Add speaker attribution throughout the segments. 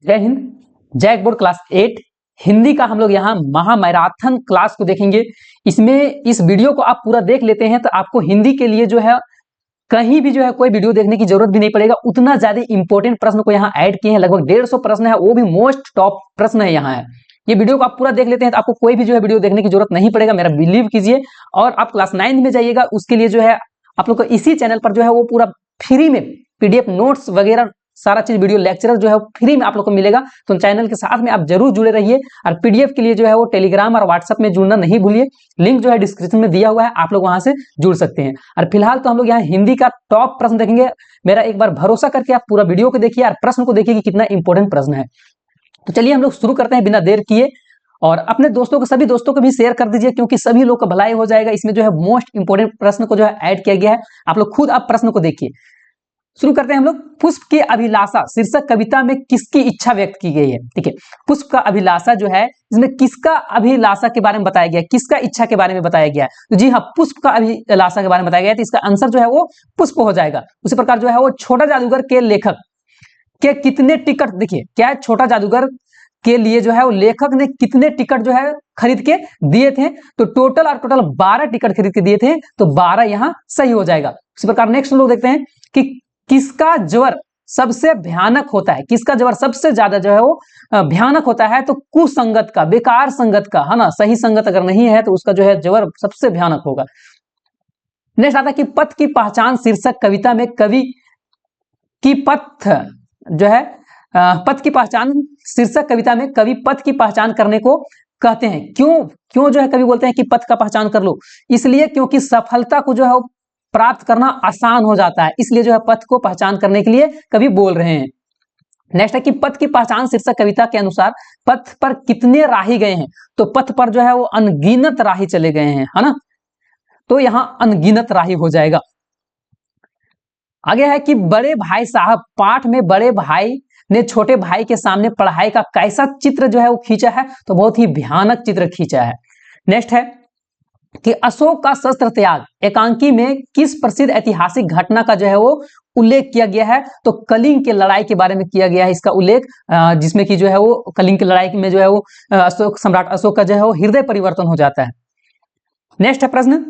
Speaker 1: जय हिंद। JAC board class 8 Hindi का हम लोग यहाँ महामैराथन क्लास को देखेंगे। इसमें इस वीडियो को आप पूरा देख लेते हैं तो आपको हिंदी के लिए जो है कहीं भी जो है कोई वीडियो देखने की जरूरत भी नहीं पड़ेगा। उतना ज्यादा इंपॉर्टेंट प्रश्न को यहाँ ऐड किए हैं, लगभग 150 प्रश्न है, वो भी मोस्ट टॉप प्रश्न है यहाँ है। ये वीडियो को आप पूरा देख लेते हैं तो आपको कोई भी जो है वीडियो देखने की जरूरत नहीं पड़ेगा, मेरा बिलीव कीजिए। और आप क्लास 9 में जाइएगा, उसके लिए जो है आप लोग को इसी चैनल पर जो है वो पूरा फ्री में पीडीएफ नोट्स वगैरह सारा चीज वीडियो लेक्चर जो है फ्री में आप लोग को मिलेगा। तो चैनल के साथ में आप जरूर जुड़े रहिए। और पीडीएफ के लिए जो है वो टेलीग्राम और व्हाट्सएप में जुड़ना नहीं भूलिए, लिंक जो है डिस्क्रिप्शन में दिया हुआ है, आप लोग वहां से जुड़ सकते हैं। और फिलहाल तो हम लोग यहाँ हिंदी का टॉप प्रश्न देखेंगे। मेरा एक बार भरोसा करके आप पूरा वीडियो को देखिए और प्रश्न को देखिए कि कितना इंपॉर्टेंट प्रश्न है। तो चलिए हम लोग शुरू करते हैं बिना देर किए। और अपने दोस्तों को, सभी दोस्तों को भी शेयर कर दीजिए, क्योंकि सभी लोग का भलाई हो जाएगा। इसमें जो है मोस्ट इंपोर्टेंट प्रश्न को जो है ऐड किया गया है। आप लोग खुद आप प्रश्न को देखिए। शुरू करते हैं हम लोग। पुष्प की अभिलाषा शीर्षक कविता में किसकी इच्छा व्यक्त की गई है? ठीक है, पुष्प का अभिलाषा जो है इसमें किसका अभिलाषा के बारे में बताया गया है, किसका इच्छा के बारे में बताया गया है? तो जी हाँ, पुष्प का अभिलाषा के बारे में बताया गया है। तो इसका आंसर जो है वो पुष्प हो जाएगा। उसी प्रकार जो है वो छोटा जादूगर के लेखक के कितने टिकट, देखिए क्या है, छोटा जादूगर के लिए जो है वो लेखक ने कितने टिकट जो है खरीद के दिए थे? तो टोटल 12 टिकट खरीद के दिए थे, तो 12 यहाँ सही हो जाएगा। इसी प्रकार नेक्स्ट लोग देखते हैं कि किसका ज्वर सबसे भयानक होता है? किसका ज्वर सबसे ज्यादा जो है वो भयानक होता है? तो कुसंगत का, बेकार संगत का, है ना। सही संगत अगर नहीं है तो उसका जो है ज्वर सबसे भयानक होगा। नेक्स्ट आता है कि पथ की पहचान शीर्षक कविता में कवि की पथ जो है पथ की पहचान शीर्षक कविता में कवि पथ की पहचान करने को कहते हैं। क्यों जो है कवि बोलते हैं कि पथ का पहचान कर लो? इसलिए क्योंकि सफलता को जो है प्राप्त करना आसान हो जाता है, इसलिए जो है पथ को पहचान करने के लिए कवि बोल रहे हैं। नेक्स्ट है कि पथ की पहचान शीर्षक कविता के अनुसार पथ पर कितने राही गए हैं? तो पथ पर जो है वो अनगिनत राही चले गए हैं, है ना। तो यहां अनगिनत राही हो जाएगा। आगे है कि बड़े भाई साहब पाठ में बड़े भाई ने छोटे भाई के सामने पढ़ाई का कैसा चित्र जो है वो खींचा है? तो बहुत ही भयानक चित्र खींचा है। नेक्स्ट है कि अशोक का शस्त्र त्याग एकांकी में किस प्रसिद्ध ऐतिहासिक घटना का जो है वो उल्लेख किया गया है? तो कलिंग की लड़ाई के बारे में किया गया है इसका उल्लेख, जिसमें कि जो है वो कलिंग की लड़ाई में जो है वो सम्राट अशोक का जो है वो हृदय परिवर्तन हो जाता है। नेक्स्ट है प्रश्न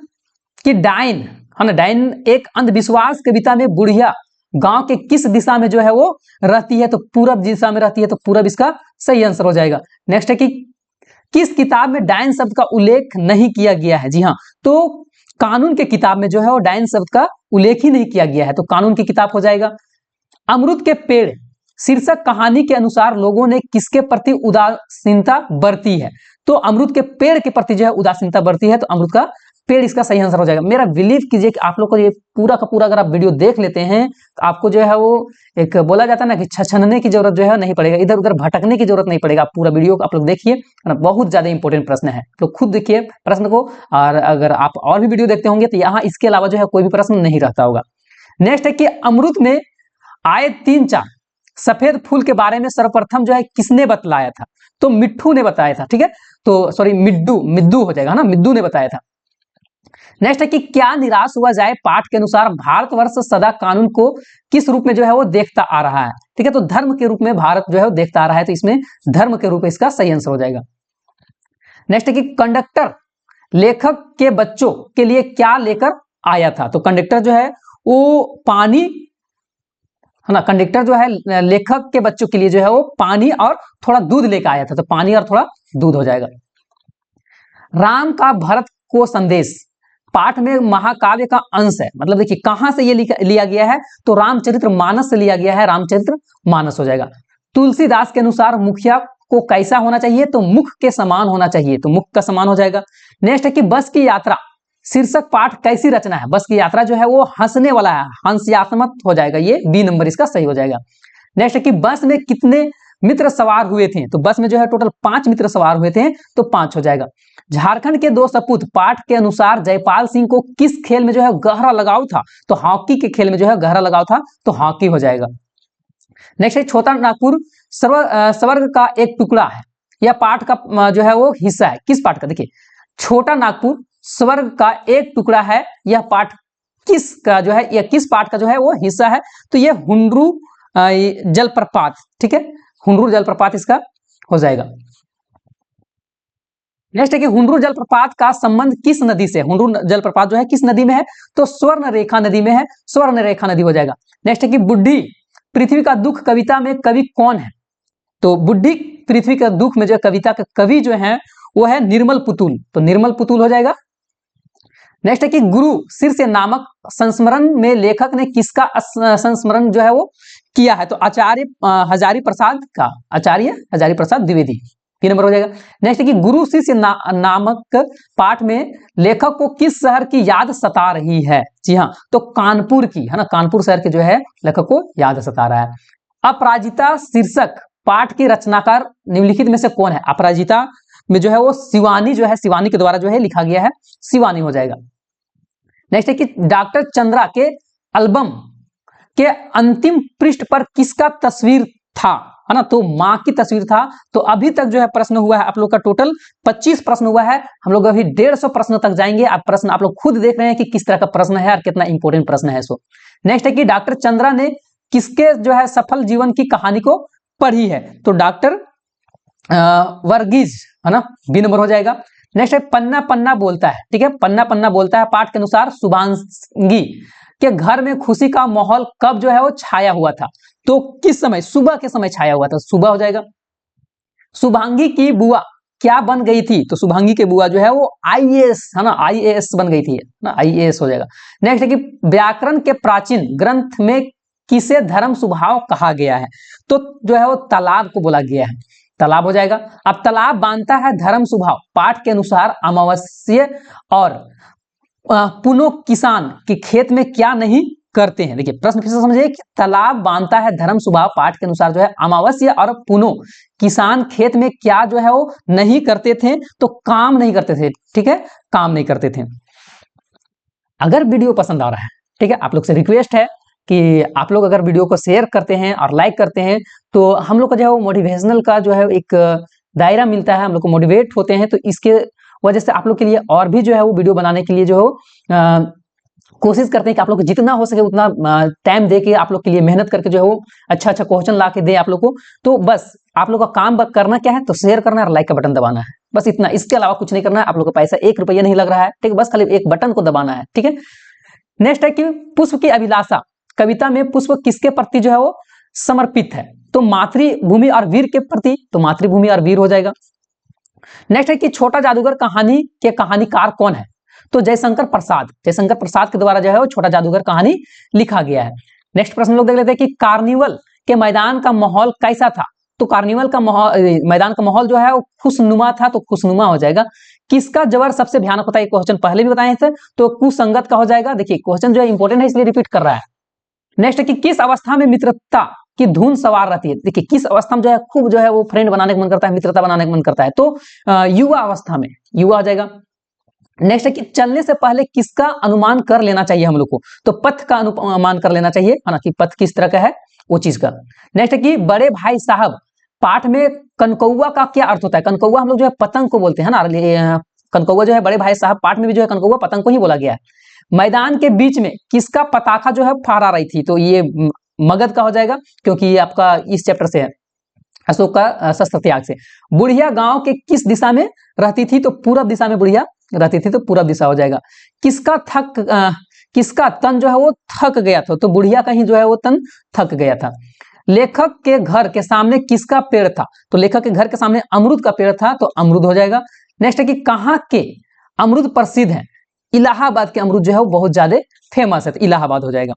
Speaker 1: कि डायन, है ना, डायन एक अंधविश्वास कविता में बुढ़िया गांव के किस दिशा में जो है वो रहती है? तो पूरब दिशा में रहती है, तो पूरब इसका सही आंसर हो जाएगा। नेक्स्ट है कि किस किताब में डायन शब्द का उल्लेख नहीं किया गया है? जी हाँ, तो कानून के किताब में जो है वो डायन शब्द का उल्लेख ही नहीं किया गया है, तो कानून की किताब हो जाएगा। अमरूद के पेड़ शीर्षक कहानी के अनुसार लोगों ने किसके प्रति उदासीनता बरती है? तो अमरूद के पेड़ के प्रति जो है उदासीनता बरती है, तो अमरूद का पेड़ इसका सही आंसर हो जाएगा। मेरा बिलीव कीजिए कि आप लोग को ये पूरा का पूरा अगर आप वीडियो देख लेते हैं तो आपको जो है वो एक बोला जाता है ना कि छछनने की जरूरत जो है नहीं पड़ेगा, इधर उधर भटकने की जरूरत नहीं पड़ेगा। आप पूरा वीडियो आप लोग देखिए, बहुत ज्यादा इंपॉर्टेंट प्रश्न है, तो खुद देखिए प्रश्न को। और अगर आप और भी वीडियो देखते होंगे तो यहाँ इसके अलावा जो है कोई भी प्रश्न नहीं रहता होगा। नेक्स्ट है कि अमृत में आए 3-4 सफेद फूल के बारे में सर्वप्रथम जो है किसने बतलाया था? तो मिट्ठू ने बताया था, ठीक है, तो सॉरी मिद्दू हो जाएगा ना, मिद्दू ने बताया था। नेक्स्ट है कि क्या निराश हुआ जाए पाठ के अनुसार भारतवर्ष सदा कानून को किस रूप में जो है वो देखता आ रहा है? ठीक है, तो धर्म के रूप में भारत जो है वो देखता आ रहा है, तो इसमें धर्म के रूप में इसका सही आंसर हो जाएगा। नेक्स्ट है कि कंडक्टर लेखक के बच्चों के लिए क्या लेकर आया था? तो कंडक्टर जो है वो पानी, है ना, कंडक्टर जो है लेखक के बच्चों के लिए जो है वो पानी और थोड़ा दूध लेकर आया था, तो पानी और थोड़ा दूध हो जाएगा। राम का भरत को संदेश पाठ में महाकाव्य का अंश है, मतलब देखिए कहां से ये लिया गया है? तो रामचरित्र मानस से लिया गया है, रामचरित्र मानस हो जाएगा। तुलसीदास के अनुसार मुखिया को कैसा होना चाहिए? तो मुख के समान होना चाहिए, तो मुख का समान हो जाएगा। नेक्स्ट है कि बस की यात्रा शीर्षक पाठ कैसी रचना है? बस की यात्रा जो है वो हंसने वाला है, हंस्यात्मक हो जाएगा, ये बी नंबर इसका सही हो जाएगा। नेक्स्ट है कि बस में कितने मित्र सवार हुए थे? तो बस में जो है टोटल 5 मित्र सवार हुए थे, तो 5 हो जाएगा। झारखंड के 2 सपूत पाठ के अनुसार जयपाल सिंह को किस खेल में जो है गहरा लगाव था? तो हॉकी के खेल में जो है गहरा लगाव था, तो हॉकी हो जाएगा। नेक्स्ट है छोटा नागपुर स्वर्ग का एक टुकड़ा है, यह पाठ का जो है वो हिस्सा है, किस पाठ का? देखिए छोटा नागपुर स्वर्ग का एक टुकड़ा है, यह पाठ किस का जो है, यह किस पाठ का जो है वो हिस्सा है? तो यह हुंड्रू जलप्रपात, ठीक है, हुंडरूर जलप्रपात इसका हो जाएगा। नेक्स्ट है कि हुंडरूर जलप्रपात का संबंध किस नदी से? हुंडरूर जलप्रपात जो है किस नदी में है? तो स्वर्ण रेखा नदी में है, स्वर्ण रेखा नदी हो जाएगा। नेक्स्ट है कि बुढ़ी पृथ्वी का दुख कविता में कवि कौन है? तो बुढ़ी पृथ्वी का दुख में जो कविता का कवि जो है वो है निर्मल पुतुल, तो निर्मल पुतुल हो जाएगा। नेक्स्ट है कि गुरु शीर्ष नामक संस्मरण में लेखक ने किसका संस्मरण जो है वो किया है? तो आचार्य हजारी प्रसाद का, आचार्य हजारी प्रसाद द्विवेदी, 3 नंबर हो जाएगा। नेक्स्ट है कि गुरु शिष्य नामक पाठ में लेखक को किस शहर की याद सता रही है? जी हाँ, तो कानपुर की, है ना, कानपुर शहर के जो है लेखक को याद सता रहा है। अपराजिता शीर्षक पाठ के रचनाकार निम्नलिखित में से कौन है? अपराजिता में जो है वो शिवानी जो है, शिवानी के द्वारा जो है लिखा गया है, शिवानी हो जाएगा। नेक्स्ट है कि डॉक्टर चंद्रा के एल्बम के अंतिम पृष्ठ पर किसका तस्वीर था? है ना, तो मां की तस्वीर था। तो अभी तक जो है प्रश्न हुआ है आप लोग का टोटल 25 प्रश्न हुआ है। हम लोग अभी 150 प्रश्न तक जाएंगे। आप प्रश्न आप लोग खुद देख रहे हैं कि किस तरह का प्रश्न है और कितना इंपॉर्टेंट प्रश्न है। सो नेक्स्ट है कि डॉक्टर चंद्रा ने किसके जो है सफल जीवन की कहानी को पढ़ी है? तो डॉक्टर वर्गीज, है ना, बी नंबर हो जाएगा। नेक्स्ट है पन्ना पन्ना बोलता है, ठीक है, पन्ना पन्ना बोलता है पाठ के अनुसार शुभांगी के घर में खुशी का माहौल कब जो है वो छाया हुआ था? तो किस समय? सुबह के समय छाया हुआ था, सुबह हो जाएगा। शुभांगी की बुआ क्या बन गई थी? तो शुभांगी के बुआ जो है वो आईएएस, है ना, आईएएस बन गई थी ना, आईएएस हो जाएगा। नेक्स्ट है कि व्याकरण के प्राचीन ग्रंथ में किसे धर्म स्वभाव कहा गया है? तो जो है वो तालाब को बोला गया है, तालाब हो जाएगा। अब तालाब बांधता है धर्म स्वभाव पाठ के अनुसार अमावस्या और पुनो किसान के खेत में क्या नहीं करते हैं? देखिए प्रश्न फिर से समझिए कि तालाब बांधता है धर्म स्वभाव पाठ के अनुसार जो है अमावस्या और पुनो किसान खेत में क्या जो है वो नहीं करते थे? तो काम नहीं करते थे, ठीक है, काम नहीं करते थे। अगर वीडियो पसंद आ रहा है, ठीक है, आप लोग से रिक्वेस्ट है कि आप लोग अगर वीडियो को शेयर करते हैं और लाइक करते हैं तो हम लोग का जो है वो मोटिवेशनल का जो है एक दायरा मिलता है, हम लोग को मोटिवेट होते हैं। तो इसके वजह से आप लोग के लिए और भी जो है वो वीडियो बनाने के लिए जो है कोशिश करते हैं कि आप लोग को जितना हो सके उतना टाइम दे के आप लोग के लिए मेहनत करके जो है वो अच्छा अच्छा क्वेश्चन ला के दे आप लोग को। तो बस आप लोग का काम करना क्या है? तो शेयर करना है और लाइक का बटन दबाना है, बस इतना, इसके अलावा कुछ नहीं करना है। आप लोग का पैसा 1 रुपया नहीं लग रहा है, ठीक है, बस खाली एक बटन को दबाना है, ठीक है। नेक्स्ट है कि पुष्प की अभिलाषा कविता में पुष्प किसके प्रति जो है वो समर्पित है? तो मातृभूमि और वीर के प्रति, तो मातृभूमि और वीर हो जाएगा। नेक्स्ट है कि छोटा जादूगर कहानी के कहानीकार कौन है? तो जयशंकर प्रसाद, जयशंकर प्रसाद के द्वारा जो है वो छोटा जादूगर कहानी लिखा गया है। नेक्स्ट प्रश्न लोग देख लेते हैं कि कार्निवल के मैदान का माहौल कैसा था? तो कार्निवल का मैदान का माहौल जो है वो खुशनुमा था, तो खुशनुमा हो जाएगा। किसका जबर सबसे भयानक होता है? ये क्वेश्चन पहले भी बताए थे, तो कुसंगत का हो जाएगा। देखिए क्वेश्चन जो है इंपॉर्टेंट है इसलिए रिपीट कर रहा है। नेक्स्ट है कि किस अवस्था में मित्रता की धुन सवार रहती है? देखिए किस अवस्था में जो है खूब जो है वो फ्रेंड बनाने का मन करता है, मित्रता बनाने का मन करता है? तो युवा अवस्था में, युवा हो जाएगा। नेक्स्ट है कि चलने से पहले किसका अनुमान कर लेना चाहिए हम लोग को? तो पथ का अनुमान कर लेना चाहिए, है ना, कि पथ किस तरह का है वो चीज का। नेक्स्ट है कि बड़े भाई साहब पाठ में कनकौआ का क्या अर्थ होता है? कनकौआ हम लोग जो है पतंग को बोलते हैं ना, कनकौआ जो है बड़े भाई साहब पाठ में भी जो है कनकौआ पतंग को ही बोला गया है। मैदान के बीच में किसका पताखा जो है फहरा रही थी? तो ये मगध का हो जाएगा, क्योंकि ये आपका इस चैप्टर से है, अशोक का शस्त्र त्याग से। बुढ़िया गांव के किस दिशा में रहती थी? तो पूरब दिशा में बुढ़िया रहती थी, तो पूरब दिशा हो जाएगा। किसका तन जो है वो थक गया था? तो बुढ़िया का ही जो है वो तन थक गया था। लेखक के घर के सामने किसका पेड़ था? तो लेखक के घर के सामने अमरूद का पेड़ था, तो अमरूद हो जाएगा। नेक्स्ट है कि कहाँ के अमरूद प्रसिद्ध है? इलाहाबाद के अमरूद जो है वो बहुत ज्यादा फेमस है, तो इलाहाबाद हो जाएगा।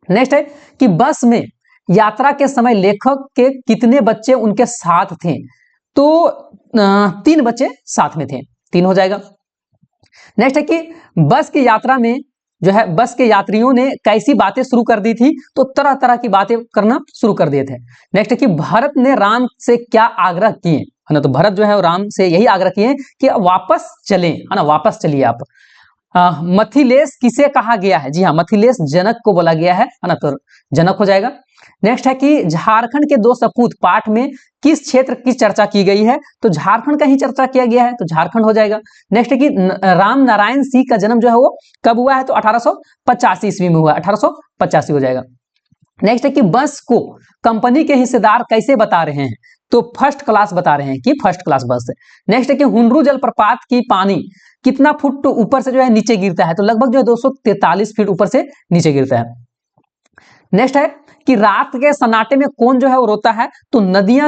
Speaker 1: नेक्स्ट है कि बस में यात्रा के समय लेखक के कितने बच्चे उनके साथ थे? तो 3 बच्चे साथ में थे, 3 हो जाएगा। नेक्स्ट है कि बस की यात्रा में जो है बस के यात्रियों ने कैसी बातें शुरू कर दी थी? तो तरह तरह की बातें करना शुरू कर दिए थे। नेक्स्ट है कि भरत ने राम से क्या आग्रह किए, है ना, तो भरत जो है राम से यही आग्रह किए कि वापस चलें, है ना, वापस चलिए आप। मथिलेश किसे कहा गया है? जी हाँ, मथिलेश जनक को बोला गया है ना, तो जनक हो जाएगा। नेक्स्ट है कि झारखंड के 2 सपूत पाठ में किस क्षेत्र की चर्चा की गई है? तो झारखंड का ही चर्चा किया गया है, तो झारखंड हो जाएगा। नेक्स्ट है कि राम नारायण सिंह का जन्म जो है वो कब हुआ है? तो 1885 ईस्वी में हुआ, 1885 हो जाएगा। नेक्स्ट है कि बस को कंपनी के हिस्सेदार कैसे बता रहे हैं, तो फर्स्ट क्लास बता रहे हैं कि फर्स्ट क्लास बस है। नेक्स्ट है कि हुंडरू जलप्रपात की पानी कितना फुट ऊपर से जो है नीचे गिरता है, तो लगभग जो है 243 फीट ऊपर से नीचे गिरता है। नेक्स्ट है कि रात के सन्नाटे में कौन जो है वो रोता है, तो नदी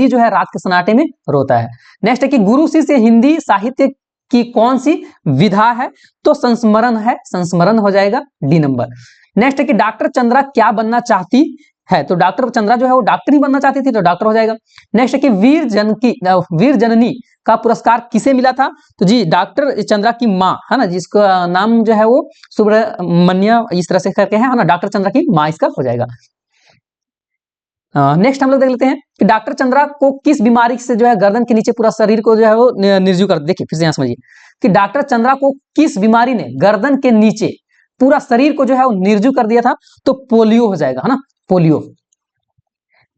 Speaker 1: जो है रात के सन्नाटे में रोता है। नेक्स्ट है कि गुरु शिष्य हिंदी साहित्य की कौन सी विधा है, तो संस्मरण है, संस्मरण हो जाएगा डी नंबर। नेक्स्ट है कि डॉक्टर चंद्रा क्या बनना चाहती है, तो डॉक्टर चंद्रा जो है वो डॉक्टर ही बनना चाहती थी, तो डॉक्टर हो जाएगा। नेक्स्ट है कि वीर जननी का पुरस्कार किसे मिला था, तो जी डॉक्टर चंद्रा की माँ है ना, जिसका नाम जो है वो सुब्रमण्य इस तरह से करके है ना, डॉक्टर चंद्रा की माँ इसका हो जाएगा। नेक्स्ट हम लोग देख लेते हैं कि डॉक्टर चंद्रा को किस बीमारी से जो है गर्दन के नीचे पूरा शरीर को जो है वो निर्जीव कर, देखिए फिर से यहाँ समझिए कि डॉक्टर चंद्रा को किस बीमारी ने गर्दन के नीचे पूरा शरीर को जो है वो निर्जीव कर दिया था, तो पोलियो हो जाएगा है ना, पोलियो।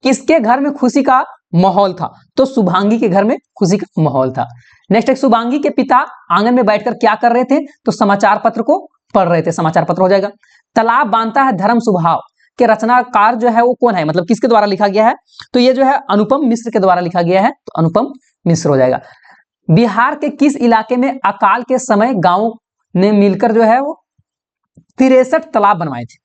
Speaker 1: किसके घर में खुशी का माहौल था, तो शुभांगी के घर में खुशी का माहौल था। नेक्स्ट एक शुभांगी के पिता आंगन में बैठकर क्या कर रहे थे, तो समाचार पत्र को पढ़ रहे थे, समाचार पत्र हो जाएगा। तालाब बांधता है धर्म स्वभाव के रचनाकार जो है वो कौन है, मतलब किसके द्वारा लिखा गया है, तो ये जो है अनुपम मिश्र के द्वारा लिखा गया है, तो अनुपम मिश्र हो जाएगा। बिहार के किस इलाके में अकाल के समय गांवों ने मिलकर जो है वो 63 तालाब बनवाए थे,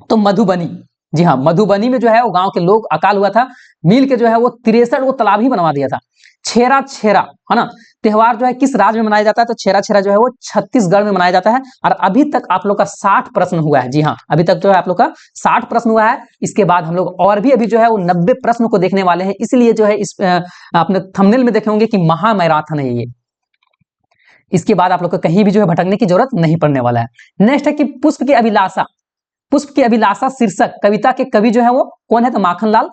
Speaker 1: तो मधुबनी, जी हाँ मधुबनी में जो है वो गांव के लोग, अकाल हुआ था, मिल के जो है वो 63 वो तालाब ही बनवा दिया था। छेरा छेरा है ना त्योहार जो है किस राज्य में मनाया जाता है, तो छेरा छेरा जो है वो छत्तीसगढ़ में मनाया जाता है। और अभी तक आप लोग का 60 प्रश्न हुआ है, जी हाँ अभी तक जो है आप लोग का 60 प्रश्न हुआ है। इसके बाद हम लोग और भी अभी जो है वो 90 प्रश्न को देखने वाले हैं, इसलिए जो है इस आपने थंबनेल में देखे होंगे कि महामैराथन है ये। इसके बाद आप लोग को कहीं भी जो है भटकने की जरूरत नहीं पड़ने वाला है। नेक्स्ट है कि पुष्प की अभिलाषा, पुष्प की अभिलाषा शीर्षक कविता के कवि जो है वो कौन है, तो माखनलाल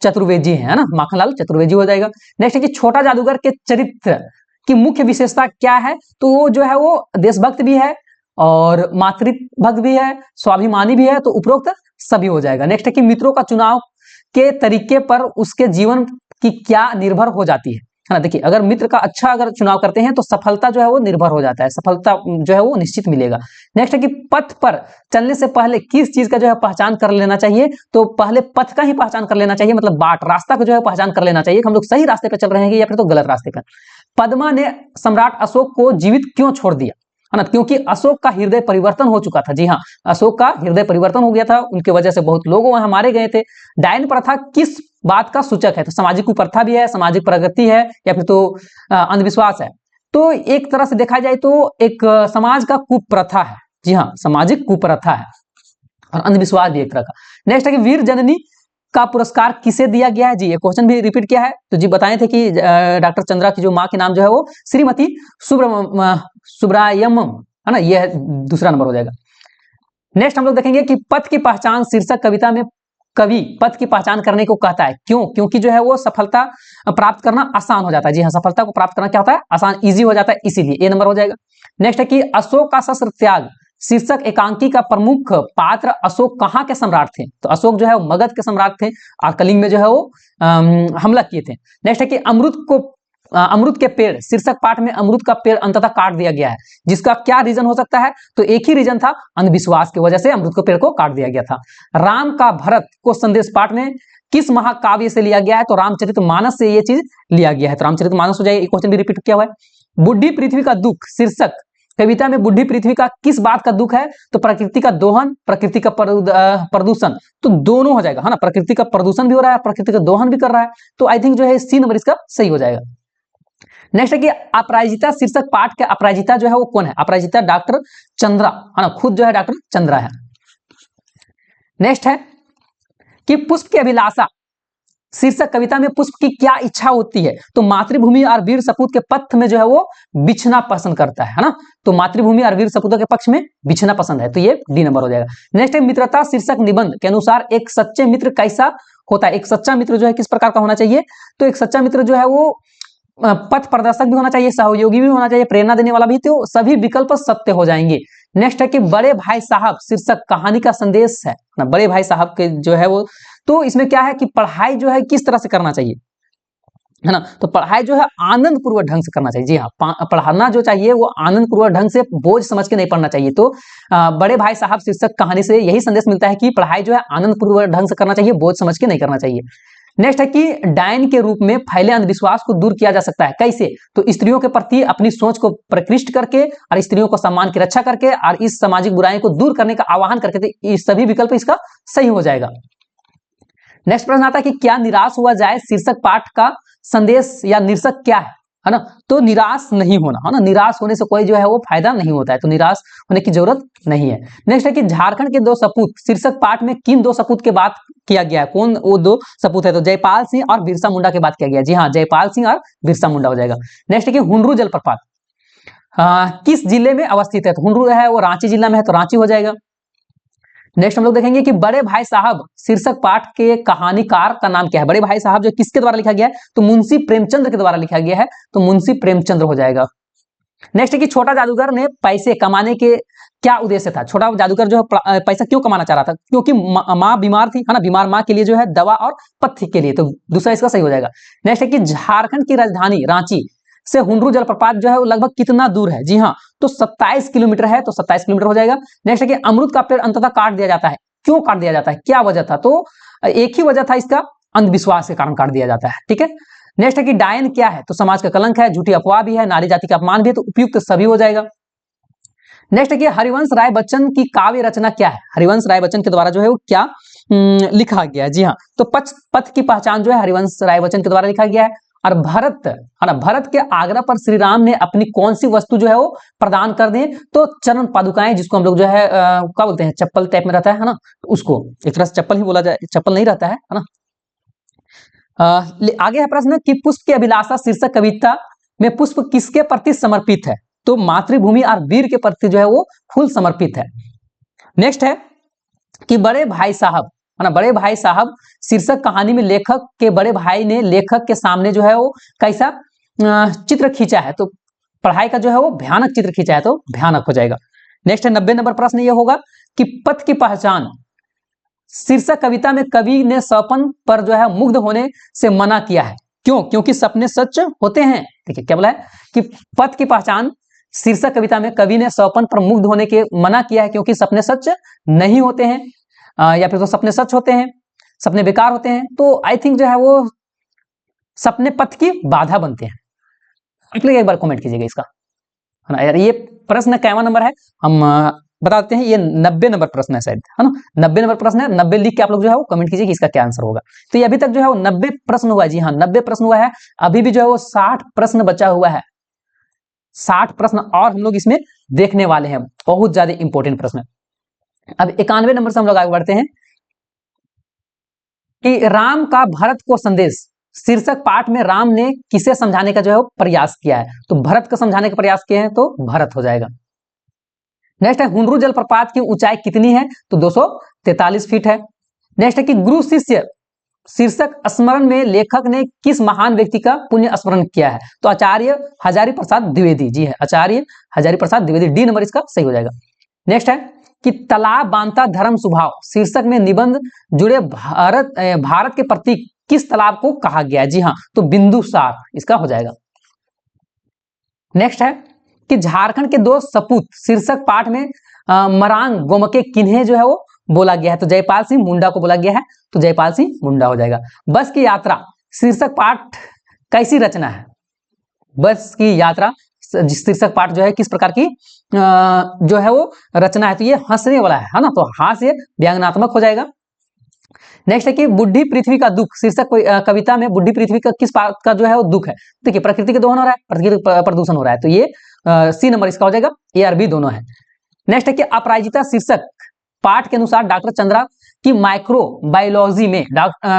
Speaker 1: चतुर्वेदी है ना, माखनलाल चतुर्वेदी हो जाएगा। नेक्स्ट है कि छोटा जादूगर के चरित्र की मुख्य विशेषता क्या है, तो वो जो है वो देशभक्त भी है और मातृभक्त भी है, स्वाभिमानी भी है, तो उपरोक्त सभी हो जाएगा। नेक्स्ट है कि मित्रों का चुनाव के तरीके पर उसके जीवन की क्या निर्भर हो जाती है ना, देखिए अगर मित्र का अच्छा अगर चुनाव करते हैं तो सफलता जो है वो निर्भर हो जाता है, सफलता जो है वो निश्चित मिलेगा। नेक्स्ट है कि पथ पर चलने से पहले किस चीज का जो है पहचान कर लेना चाहिए, तो पहले पथ का ही पहचान कर लेना चाहिए, मतलब बाट रास्ता को जो है पहचान कर लेना चाहिए कि हम लोग सही रास्ते पे चल रहे हैं या फिर तो गलत रास्ते पे। पद्मा ने सम्राट अशोक को जीवित क्यों छोड़ दिया है ना, क्योंकि अशोक का हृदय परिवर्तन हो चुका था, जी हाँ अशोक का हृदय परिवर्तन हो गया था, उनकी वजह से बहुत लोग वहां मारे गए थे। डायन प्रथा किस बात का सूचक है, तो सामाजिक कुप्रथा भी है, सामाजिक प्रगति है, या फिर तो अंधविश्वास है। तो एक तरह से देखा जाए तो एक समाज का कुप्रथा है, जी हाँ सामाजिक कुप्रथा है, और अंधविश्वास भी एक तरह का। नेक्स्ट है कि वीर जननी का पुरस्कार किसे दिया गया है, जी ये क्वेश्चन भी रिपीट किया है, तो जी बताए थे कि डॉक्टर चंद्रा की जो माँ के नाम जो है वो श्रीमती सुब्रायम है ना, ये दूसरा नंबर हो जाएगा। नेक्स्ट हम लोग देखेंगे कि पथ की पहचान शीर्षक कविता में कवि पथ की पहचान करने को कहता है, क्यों, क्योंकि जो है वो सफलता प्राप्त करना आसान हो जाता है, जी हाँ सफलता को प्राप्त करना क्या होता है, आसान, इजी हो जाता है, इसीलिए ए नंबर हो जाएगा। नेक्स्ट है कि अशोक का शस्त्र त्याग शीर्षक एकांकी का प्रमुख पात्र अशोक कहाँ के सम्राट थे, तो अशोक जो है वो मगध के सम्राट थे और कलिंग में जो है वो हमला किए थे। नेक्स्ट है कि अमरुद के पेड़ शीर्षक पाठ में अमरुद का पेड़ अंततः काट दिया गया है, जिसका क्या रीजन हो सकता है, तो एक ही रीजन था, अंधविश्वास की वजह से अमरुद के पेड़ को काट दिया गया था। राम का भरत को संदेश पाठ में किस महाकाव्य से लिया गया है, तो रामचरितमानस से ये चीज लिया गया है, तो रामचरितमानस हो जाएगा। क्वेश्चन भी रिपीट किया हुआ है। बुढ़ी पृथ्वी का दुख शीर्षक कविता में बुढ़ी पृथ्वी का किस बात का दुख है, तो प्रकृति का दोहन, प्रकृति का प्रदूषण, तो दोनों हो जाएगा है ना, प्रकृति का प्रदूषण भी हो रहा है, प्रकृति का दोहन भी कर रहा है, तो आई थिंक जो है सी नंबर इसका सही हो जाएगा। नेक्स्ट है कि अपराजिता शीर्षक पाठ के अपराजिता जो है वो कौन है, अपराजिता डॉक्टर चंद्रा है ना, खुद जो है डॉक्टर चंद्रा है। नेक्स्ट है कि पुष्प की अभिलाषा शीर्षक कविता में पुष्प की क्या इच्छा होती है, तो मातृभूमि और वीर सपूत के पथ में जो है वो बिछना पसंद करता है ना, तो मातृभूमि और वीर सपूतों के पक्ष में बिछना पसंद है, तो ये डी नंबर हो जाएगा। नेक्स्ट है मित्रता शीर्षक निबंध के अनुसार एक सच्चे मित्र कैसा होता है, एक सच्चा मित्र जो है किस प्रकार का होना चाहिए, तो एक सच्चा मित्र जो है वो पथ प्रदर्शक भी होना चाहिए, सहयोगी भी होना चाहिए, प्रेरणा देने वाला भी, तो सभी विकल्प सत्य हो जाएंगे। नेक्स्ट है कि बड़े भाई साहब शीर्षक कहानी का संदेश है ना, बड़े भाई साहब के जो है वो, तो इसमें क्या है कि पढ़ाई जो है किस तरह से करना चाहिए, है ना। तो पढ़ाई जो है आनंद पूर्वक ढंग से करना चाहिए। जी हाँ, पढ़ाना जो चाहिए वो आनंद पूर्वक ढंग से, बोझ समझ के नहीं पढ़ना चाहिए। तो बड़े भाई साहब शीर्षक कहानी से यही संदेश मिलता है कि पढ़ाई जो है आनंद पूर्वक ढंग से करना चाहिए, बोझ समझ के नहीं करना चाहिए। नेक्स्ट है कि डायन के रूप में फैले अंधविश्वास को दूर किया जा सकता है। कैसे? तो स्त्रियों के प्रति अपनी सोच को प्रकृष्ट करके और स्त्रियों को सम्मान की रक्षा करके और इस सामाजिक बुराई को दूर करने का आह्वान करके, तो ये सभी विकल्प इसका सही हो जाएगा। नेक्स्ट प्रश्न आता है कि क्या निराश हुआ जाए शीर्षक पाठ का संदेश या शीर्षक क्या है ना। तो निराश नहीं होना, है ना। निराश होने से कोई जो है वो फायदा नहीं होता है, तो निराश होने की जरूरत नहीं है। नेक्स्ट है कि झारखंड के दो सपूत शीर्षक पाठ में किन दो सपूत के बात किया गया है? कौन वो दो सपूत है? तो जयपाल सिंह और बिरसा मुंडा की बात किया गया। जी हाँ, जयपाल सिंह और बिरसा मुंडा हो जाएगा। नेक्स्ट है कि हुंडरू जलप्रपात किस जिले में अवस्थित है? तो हुंडरू है वो रांची जिला में है, तो रांची हो जाएगा। नेक्स्ट हम लोग देखेंगे कि बड़े भाई साहब शीर्षक पाठ के कहानीकार का नाम क्या है? बड़े भाई साहब जो किसके द्वारा लिखा गया है? तो मुंशी प्रेमचंद्र के द्वारा लिखा गया है, तो मुंशी प्रेमचंद्र हो जाएगा। नेक्स्ट है कि छोटा जादूगर ने पैसे कमाने के क्या उद्देश्य था? छोटा जादूगर जो है पैसा क्यों कमाना चाह रहा था? क्योंकि माँ बीमार थी, है ना। बीमार माँ के लिए जो है दवा और पथ्य के लिए, तो दूसरा इसका सही हो जाएगा। नेक्स्ट है कि झारखंड की राजधानी रांची से हुंडरू जलप्रपात जो है वो लगभग कितना दूर है? जी हाँ, तो 27 किलोमीटर है, तो 27 किलोमीटर हो जाएगा। नेक्स्ट है कि अमरूद का पेड़ अंततः काट दिया जाता है, क्यों काट दिया जाता है? क्या वजह था? तो एक ही वजह था इसका, अंधविश्वास के कारण काट दिया जाता है। ठीक है। नेक्स्ट है कि डायन क्या है? तो समाज का कलंक है, झूठी अफवाह भी है, नारी जाति का अपमान भी है, तो उपयुक्त सभी हो जाएगा। नेक्स्ट है कि हरिवंश राय बच्चन की काव्य रचना क्या है? हरिवंश राय बच्चन के द्वारा जो है वो क्या लिखा गया है? जी हाँ, तो पथ की पहचान जो है हरिवंश राय बच्चन के द्वारा लिखा गया है। और भरत, है ना, भरत के आग्रह पर श्री राम ने अपनी कौन सी वस्तु जो है वो प्रदान कर दी? तो चरण पादुकाएं, जिसको हम लोग जो है क्या बोलते हैं, चप्पल टाइप में रहता है ना, उसको एक तरह से चप्पल ही बोला जाए, चप्पल नहीं रहता है ना। आगे है प्रश्न कि पुष्प की अभिलाषा शीर्षक कविता में पुष्प किसके प्रति समर्पित है? तो मातृभूमि और वीर के प्रति जो है वो फूल समर्पित है। नेक्स्ट है कि बड़े भाई साहब, है ना, बड़े भाई साहब शीर्षक कहानी में लेखक के बड़े भाई ने लेखक के सामने जो है वो कैसा चित्र खींचा है? तो पढ़ाई का जो है वो भयानक चित्र खींचा है, तो भयानक हो जाएगा। नेक्स्ट है 90 नंबर प्रश्न ये होगा कि पथ की पहचान शीर्षक कविता में कवि ने सपन पर जो है मुग्ध होने से मना किया है, क्यों? क्योंकि सपने सच होते हैं। देखिए क्या बोला है कि पथ की पहचान शीर्षक कविता में कवि ने सपन पर मुग्ध होने के मना किया है, क्योंकि सपने सच नहीं होते हैं, या फिर तो सपने सच होते हैं, सपने बेकार होते हैं। तो आई थिंक जो है वो सपने पथ की बाधा बनते हैं। एक बार कमेंट कीजिएगा इसका, है ना यार। ये प्रश्न कैवा नंबर है हम बता देते हैं, ये 90 नंबर प्रश्न है शायद, है ना। 90 नंबर प्रश्न है, 90 लिख के आप लोग जो है वो कमेंट कीजिए कि इसका क्या आंसर होगा। तो ये अभी तक जो है वो 90 प्रश्न हुआ है। जी हाँ, 90 प्रश्न हुआ है। अभी भी जो है वो 60 प्रश्न बचा हुआ है। 60 प्रश्न और हम लोग इसमें देखने वाले हैं, बहुत ज्यादा इंपॉर्टेंट प्रश्न। अब 91 नंबर से हम लोग आगे बढ़ते हैं कि राम का भरत को संदेश शीर्षक पाठ में राम ने किसे समझाने का जो है वो प्रयास किया है? तो भरत को समझाने का प्रयास किए हैं, तो भरत हो जाएगा। नेक्स्ट है हुंडरू जलप्रपात की ऊंचाई कितनी है? तो 243 फीट है। नेक्स्ट है कि गुरु शिष्य शीर्षक स्मरण में लेखक ने किस महान व्यक्ति का पुण्य स्मरण किया है? तो आचार्य हजारी प्रसाद द्विवेदी। जी है, आचार्य हजारी प्रसाद द्विवेदी, डी नंबर इसका सही हो जाएगा। नेक्स्ट है कि तालाब बांधता धर्म स्वभाव शीर्षक में निबंध जुड़े भारत के प्रतीक किस तालाब को कहा गया है? जी हाँ, तो बिंदुसार इसका हो जाएगा। नेक्स्ट है कि झारखंड के दो सपूत शीर्षक पाठ में मरांग गोमके किन्हें जो है वो बोला गया है? तो जयपाल सिंह मुंडा को बोला गया है, तो जयपाल सिंह मुंडा हो जाएगा। बस की यात्रा शीर्षक पाठ कैसी रचना है? बस की यात्रा शीर्षक पाठ जो है किस प्रकार की जो है वो रचना है? तो ये हंसने वाला है ना, तो हास्य व्यंग्यात्मक हो जाएगा। नेक्स्ट है कि बुढ़ी पृथ्वी का दुख शीर्षक कविता में बुढ़ी पृथ्वी का किस बात का जो है वो दुख है? देखिए प्रकृति के दोहन हो रहा है, प्रकृति प्रदूषण हो रहा है, तो ये सी नंबर इसका हो जाएगा। ए और बी दोनों है। नेक्स्ट है कि अपराजिता शीर्षक पाठ के अनुसार डॉक्टर चंद्रा की माइक्रोबायोलॉजी में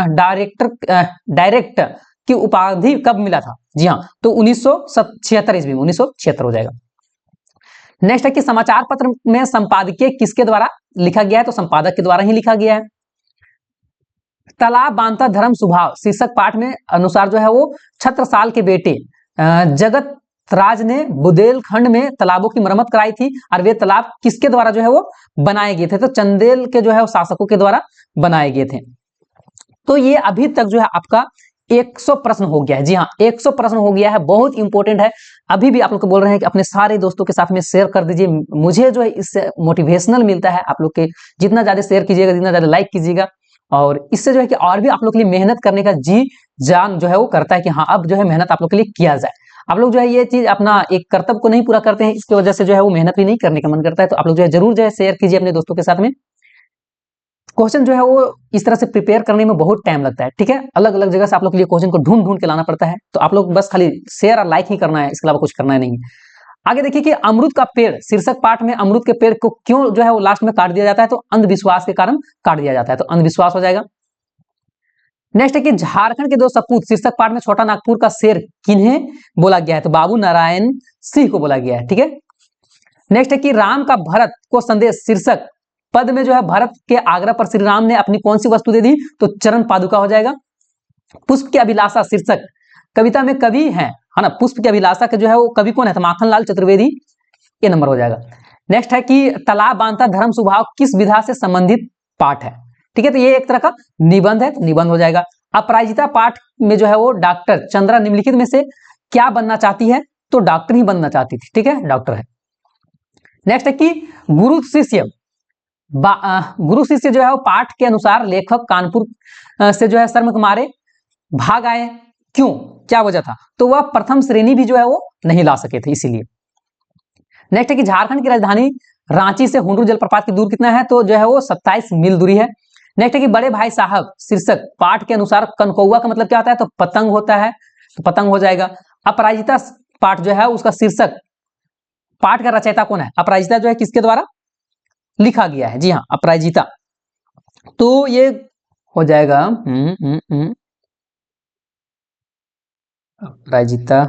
Speaker 1: डायरेक्ट की उपाधि कब मिला था? जी हाँ, तो 1976 ईस्वी में, 1976 हो जाएगा। नेक्स्ट है कि समाचार पत्र में संपादकीय किसके द्वारा लिखा गया है? तो संपादक के द्वारा ही लिखा गया है। तालाब बांधता धर्म स्वभाव शीर्षक पाठ में अनुसार जो है वो छत्रसाल के बेटे जगत राज ने बुंदेलखंड में तालाबों की मरम्मत कराई थी, और वे तालाब किसके द्वारा जो है वो बनाए गए थे? तो चंदेल के जो है वो शासकों के द्वारा बनाए गए थे। तो ये अभी तक जो है आपका 100 प्रश्न हो गया है। जी हाँ, 100 प्रश्न हो गया है, बहुत इंपॉर्टेंट है। अभी भी आप लोग को बोल रहे हैं कि अपने सारे दोस्तों के साथ में शेयर कर दीजिए। मुझे जो है इससे मोटिवेशनल मिलता है। आप लोग के जितना ज्यादा शेयर कीजिएगा, जितना ज्यादा लाइक कीजिएगा, और इससे जो है कि और भी आप लोग के लिए मेहनत करने का जी जान जो है वो करता है कि हाँ अब जो है मेहनत आप लोग के लिए किया जाए। आप लोग जो है ये चीज अपना एक कर्तव्य को नहीं पूरा करते हैं, इसकी वजह से जो है वो मेहनत भी नहीं करने का मन करता है। तो आप लोग जो है जरूर जो है शेयर कीजिए अपने दोस्तों के साथ में। क्वेश्चन जो है वो इस तरह से प्रिपेयर करने में बहुत टाइम लगता है, ठीक है। अलग अलग जगह से आप लोग के लिए क्वेश्चन को ढूंढ ढूंढ के लाना पड़ता है। तो आप लोग बस खाली शेयर और लाइक ही करना है, इसके अलावा कुछ करना है नहीं। आगे देखिए कि अमरूद का पेड़, शीर्षक पाठ में अमरूद के पेड़ को क्यों जो है वो लास्ट में काट दिया जाता है, तो अंधविश्वास के कारण काट दिया जाता है, तो अंधविश्वास हो जाएगा। नेक्स्ट है कि झारखंड के दो सपूत, शीर्षक पाठ में छोटा नागपुर का शेर किन्हें बोला गया है, तो बाबू नारायण सिंह को बोला गया है, ठीक है। नेक्स्ट है कि राम का भरत को संदेश, शीर्षक पद में जो है भरत के आग्रह पर श्री राम ने अपनी कौन सी वस्तु दे दी, तो चरण पादुका हो जाएगा। पुष्प की अभिलाषा, शीर्षक कविता में कवि है ना, पुष्प की अभिलाषा के जो है वो कवि कौन है, तो माखनलाल चतुर्वेदी, ये नंबर हो जाएगा। नेक्स्ट है कि तालाब बांधता धर्म स्वभाव किस विधा से संबंधित पाठ है, ठीक है, तो ये एक तरह का निबंध है, तो निबंध हो जाएगा। अपराजिता पाठ में जो है वो डॉक्टर चंद्रा निम्नलिखित में से क्या बनना चाहती है, तो डॉक्टर ही बनना चाहती थी, ठीक है, डॉक्टर है। नेक्स्ट है कि गुरु शिष्य जो है वो पाठ के अनुसार लेखक कानपुर से जो है शर्म के मारे भाग आए, क्यों, क्या वजह था, तो वह प्रथम श्रेणी भी जो है वो नहीं ला सके थे, इसीलिए। नेक्स्ट है कि झारखंड की राजधानी रांची से हुंडरू जलप्रपात की दूर कितना है, तो जो है वो 27 मील दूरी है। नेक्स्ट है कि बड़े भाई साहब, शीर्षक पाठ के अनुसार कनकौआ का मतलब क्या होता है, तो पतंग होता है, तो पतंग हो जाएगा। अपराजिता पाठ जो है उसका शीर्षक, पाठ का रचयिता कौन है, अपराजिता जो है किसके द्वारा लिखा गया है, जी हाँ, अपराजिता, तो ये हो जाएगा अपराजिता।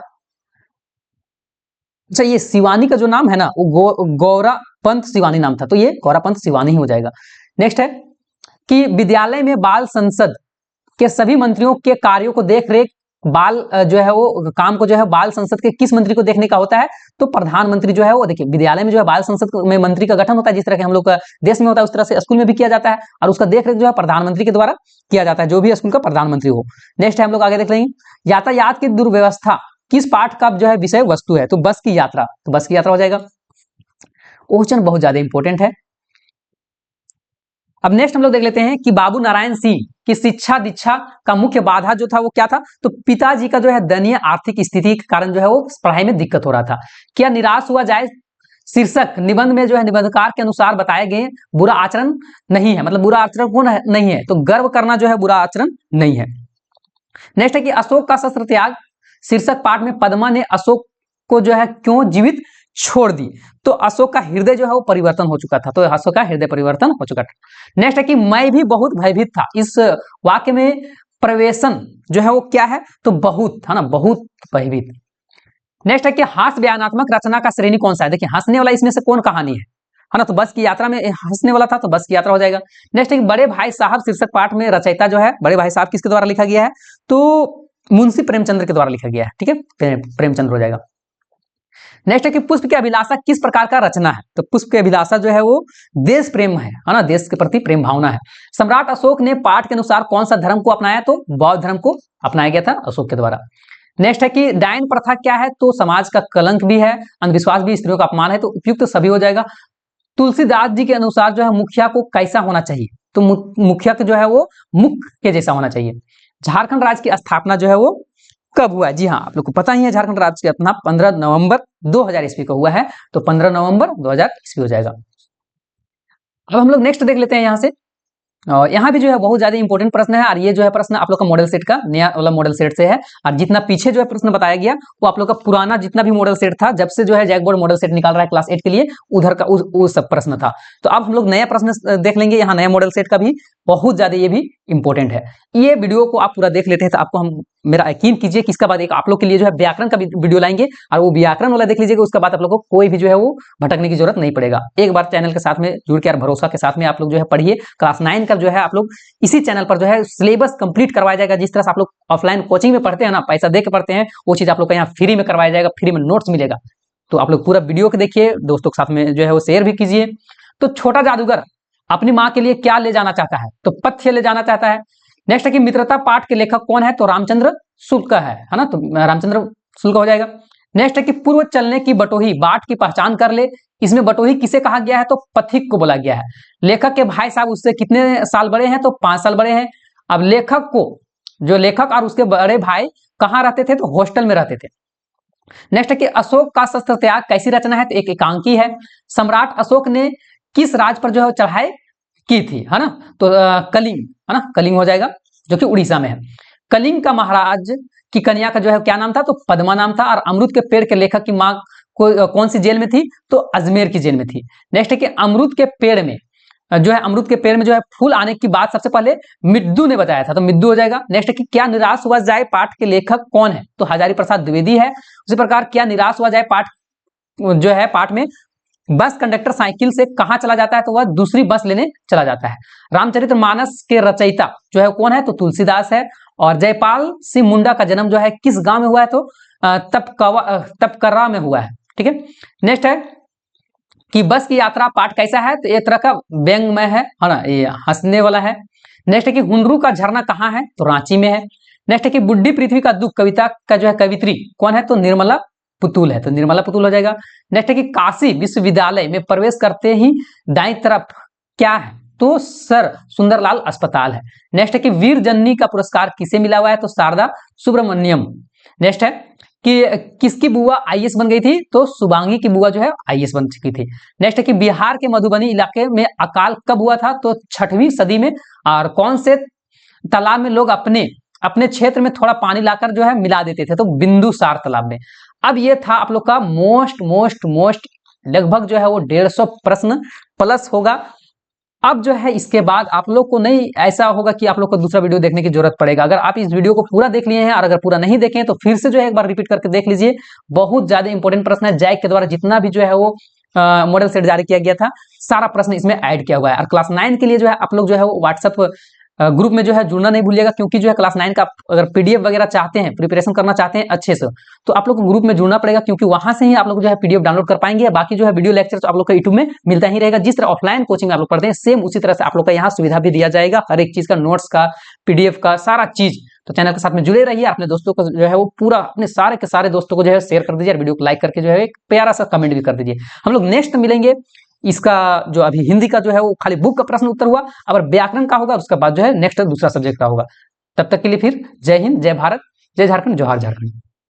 Speaker 1: अच्छा, ये शिवानी का जो नाम है ना वो गौरा पंत शिवानी नाम था, तो ये गौरा पंत शिवानी ही हो जाएगा। नेक्स्ट है कि विद्यालय में बाल संसद के सभी मंत्रियों के कार्यों को देख रेख बाल जो है वो काम को जो है बाल संसद के किस मंत्री को देखने का होता है, तो प्रधानमंत्री जो है वो, देखिए विद्यालय में जो है बाल संसद में मंत्री का गठन होता है, जिस तरह के हम लोग का देश में होता है उस तरह से स्कूल में भी किया जाता है, और उसका देखरेख जो है प्रधानमंत्री के द्वारा किया जाता है, जो भी स्कूल का प्रधानमंत्री हो। नेक्स्ट है हम लोग आगे देख लेंगे, यातायात की दुर्व्यवस्था किस पाठ का जो है विषय वस्तु है, तो बस की यात्रा, तो बस की यात्रा हो जाएगा। क्वेश्चन बहुत ज्यादा इंपॉर्टेंट है। अब नेक्स्ट हम लोग देख लेते हैं कि बाबू नारायण सिंह की शिक्षा दीक्षा का मुख्य बाधा जो था वो क्या था, तो पिताजी का जो है दयनीय आर्थिक स्थिति के कारण जो है वो पढ़ाई में दिक्कत हो रहा था। क्या निराश हुआ जाए, शीर्षक निबंध में जो है निबंधकार के अनुसार बताए गए बुरा आचरण नहीं है, मतलब बुरा आचरण कौन है, नहीं है, तो गर्व करना जो है बुरा आचरण नहीं है। नेक्स्ट है कि अशोक का शस्त्र त्याग, शीर्षक पाठ में पद्मा ने अशोक को जो है क्यों जीवित छोड़ दी, तो अशोक का हृदय जो है वो परिवर्तन हो चुका था, तो अशोक का हृदय परिवर्तन हो चुका था। नेक्स्ट है कि मैं भी बहुत भयभीत था, इस वाक्य में प्रवेशन जो है वो क्या है, तो बहुत है ना, बहुत भयभीत। नेक्स्ट है कि हास्य बयानात्मक रचना का श्रेणी कौन सा है, देखिए हंसने वाला इसमें से कौन कहानी है ना, तो बस की यात्रा में हंसने वाला था, तो बस की यात्रा हो जाएगा। नेक्स्ट है कि बड़े भाई साहब, शीर्षक पाठ में रचयिता जो है बड़े भाई साहब किसके द्वारा लिखा गया है, तो मुंशी प्रेमचंद्र के द्वारा लिखा गया है, ठीक है, प्रेमचंद्र हो जाएगा। नेक्स्ट है कि पुष्प की अभिलाषा किस प्रकार का रचना है, तो पुष्प की अभिलाषा जो है वो देश प्रेम है ना, देश के प्रति प्रेम भावना है। सम्राट अशोक ने पाठ के अनुसार कौन सा धर्म को अपनाया, तो बौद्ध धर्म को अपनाया गया था अशोक के द्वारा। नेक्स्ट है कि डायन प्रथा क्या है, तो समाज का कलंक भी है, अंधविश्वास भी, स्त्रियों का अपमान है, तो उपयुक्त सभी हो जाएगा। तुलसीदास जी के अनुसार जो है मुखिया को कैसा होना चाहिए, तो मुखिया जो है वो मुख के जैसा होना चाहिए। झारखंड राज्य की स्थापना जो है वो कब हुआ है, जी हाँ आप लोग को पता ही है, झारखंड राज्य की स्थापना 15 नवंबर 2000 ईस्वी को हुआ है, तो 15 नवंबर 2000 ईस्वी हो जाएगा। अब हम लोग नेक्स्ट देख लेते हैं यहाँ से, और यहाँ भी जो है बहुत ज्यादा इंपॉर्टेंट प्रश्न है, और ये जो है प्रश्न आप लोग का मॉडल सेट का नया वाला मॉडल सेट से है, और जितना पीछे जो है प्रश्न बताया गया वो आप लोग का पुराना जितना भी मॉडल सेट था, जब से जो है जैक बोर्ड मॉडल सेट निकाल रहा है क्लास 8 के लिए, उधर का वो सब प्रश्न था। तो अब हम लोग नया प्रश्न देख लेंगे, यहाँ नया मॉडल सेट का भी बहुत ज्यादा ये भी इंपॉर्टेंट है। ये वीडियो को आप पूरा देख लेते हैं तो आपको हम मेरा यकीन कीजिए कि इसके बाद एक आप लोग के लिए जो है व्याकरण का वीडियो लाएंगे, और वो व्याकरण वाला देख लीजिएगा, उसके बाद आप लोग को कोई भी जो है वो भटकने की जरूरत नहीं पड़ेगा। एक बार चैनल के साथ में जुड़ के और भरोसा के साथ में आप लोग जो है पढ़िए। क्लास 9 का जो है आप लोग इसी चैनल पर जो है सिलेबस कंप्लीट करवाया जाएगा, जिस तरह से आप लोग ऑफलाइन कोचिंग में पढ़ते हैं ना, पैसा दे के पढ़ते हैं, वो चीज आप लोग को यहाँ फ्री में करवाया जाएगा, फ्री में नोट्स मिलेगा। तो आप लोग पूरा वीडियो को देखिए, दोस्तों के साथ में जो है वो शेयर भी कीजिए। तो छोटा जादूगर अपनी माँ के लिए क्या ले जाना चाहता है, तो पथ्य ले जाना चाहता है। नेक्स्ट है कि मित्रता पाठ के लेखक कौन है, तो रामचंद्र शुक्ल है ना, तो रामचंद्र शुक्ल हो जाएगा। नेक्स्ट है कि पूर्व चलने की बटोही, बाट की पहचान कर ले, इसमें बटोही किसे कहा गया है, तो पथिक को बोला गया है। लेखक के भाई साहब उससे कितने साल बड़े हैं, तो 5 साल बड़े हैं। अब लेखक को, जो लेखक और उसके बड़े भाई कहाँ रहते थे, तो हॉस्टल में रहते थे। नेक्स्ट है कि अशोक का शस्त्र त्याग कैसी रचना है, तो एक एकांकी है। सम्राट अशोक ने किस राज पर जो है चढ़ाई की थी, है ना, तो कलिंग, है ना, कलिंग हो जाएगा, जो कि उड़ीसा में है। कलिंग का महाराज की कन्या का जो है क्या नाम था, तो पद्मा नाम था। और अमरूद के पेड़ के लेखक की मां कौन सी जेल में थी, तो अजमेर की जेल में थी। नेक्स्ट है कि अमरूद के पेड़ में जो है, अमरूद के पेड़ में जो है फूल आने की बात सबसे पहले मिद्दू ने बताया था, तो मिद्दू हो जाएगा। नेक्स्ट है कि क्या निराश हुआ जाए पाठ के लेखक कौन है, तो हजारी प्रसाद द्विवेदी है। उसी प्रकार क्या निराश हुआ जाए पाठ जो है, पाठ में बस कंडक्टर साइकिल से कहां चला जाता है, तो वह दूसरी बस लेने चला जाता है। रामचरितमानस के रचयिता जो है कौन है, तो तुलसीदास है। और जयपाल सिंह मुंडा का जन्म जो है किस गांव में हुआ है, तो तपकर्रा में हुआ है, ठीक है। नेक्स्ट है कि बस की यात्रा पाठ कैसा है, तो एक तरह का व्यंगमय है ना, ये हंसने वाला है। नेक्स्ट है कि हुंडरू का झरना कहाँ है, तो रांची में है। नेक्स्ट है कि बुड्ढी पृथ्वी का दुख कविता का जो है कवित्री कौन है, तो निर्मला पुतुल है, तो निर्मला पुतुल हो जाएगा। नेक्स्ट है कि काशी विश्वविद्यालय में प्रवेश करते ही दाईं तरफ क्या है, तो सर सुंदरलाल अस्पताल है। नेक्स्ट है कि वीर जननी का पुरस्कार किसे मिला हुआ है, तो शारदा सुब्रमण्यम। नेक्स्ट है कि किसकी बुआ आईएएस बन गई थी, तो शुभांगी की बुआ जो है आईएएस बन चुकी थी। नेक्स्ट है कि बिहार के मधुबनी इलाके में अकाल कब हुआ था, तो 6वीं सदी में। और कौन से तालाब में लोग अपने अपने क्षेत्र में थोड़ा पानी लाकर जो है मिला देते थे, तो बिंदुसार तालाब में। अब ये था आप लोग का मोस्ट लगभग जो है वो 150 प्रश्न प्लस होगा। अब जो है इसके बाद आप लोग को नहीं ऐसा होगा कि आप लोग को दूसरा वीडियो देखने की जरूरत पड़ेगा। अगर आप इस वीडियो को पूरा देख लिए हैं और अगर पूरा नहीं देखे तो फिर से जो है एक बार रिपीट करके देख लीजिए। बहुत ज्यादा इंपॉर्टेंट प्रश्न है। जैक के द्वारा जितना भी जो है वो मॉडल सेट जारी किया गया था, सारा प्रश्न इसमें ऐड किया हुआ है। और क्लास 9 के लिए जो है आप लोग जो है वो व्हाट्सएप ग्रुप में जो है जुड़ना नहीं भूलिएगा, क्योंकि जो है क्लास 9 का अगर पीडीएफ वगैरह चाहते हैं, प्रिपरेशन करना चाहते हैं अच्छे से, तो आप लोग को ग्रुप में जुड़ना पड़ेगा, क्योंकि वहां से ही आप लोग जो है पीडीएफ डाउनलोड कर पाएंगे। बाकी जो है वीडियो लेक्चर तो आप लोग को यूट्यूब में मिलता ही रहेगा। जिस तरह ऑफलाइन कोचिंग में आप लोग पढ़ते हैं, सेम उसी तरह से आप लोग का यहाँ सुविधा भी दिया जाएगा, हर एक चीज का, नोट्स का, पीडीएफ का, सारा चीज। तो चैनल के साथ में जुड़े रहिए। अपने दोस्तों को जो है वो पूरा अपने सारे के सारे दोस्तों को जो है शेयर कर दीजिए और वीडियो को लाइक करके जो है एक प्यारा सा कमेंट भी कर दीजिए। हम लोग नेक्स्ट मिलेंगे। इसका जो अभी हिंदी का जो है वो खाली बुक का प्रश्न उत्तर हुआ, अगर व्याकरण का होगा उसके बाद जो है नेक्स्ट दूसरा सब्जेक्ट का होगा। तब तक के लिए फिर जय हिंद, जय भारत, जय झारखंड, जोहार झारखंड।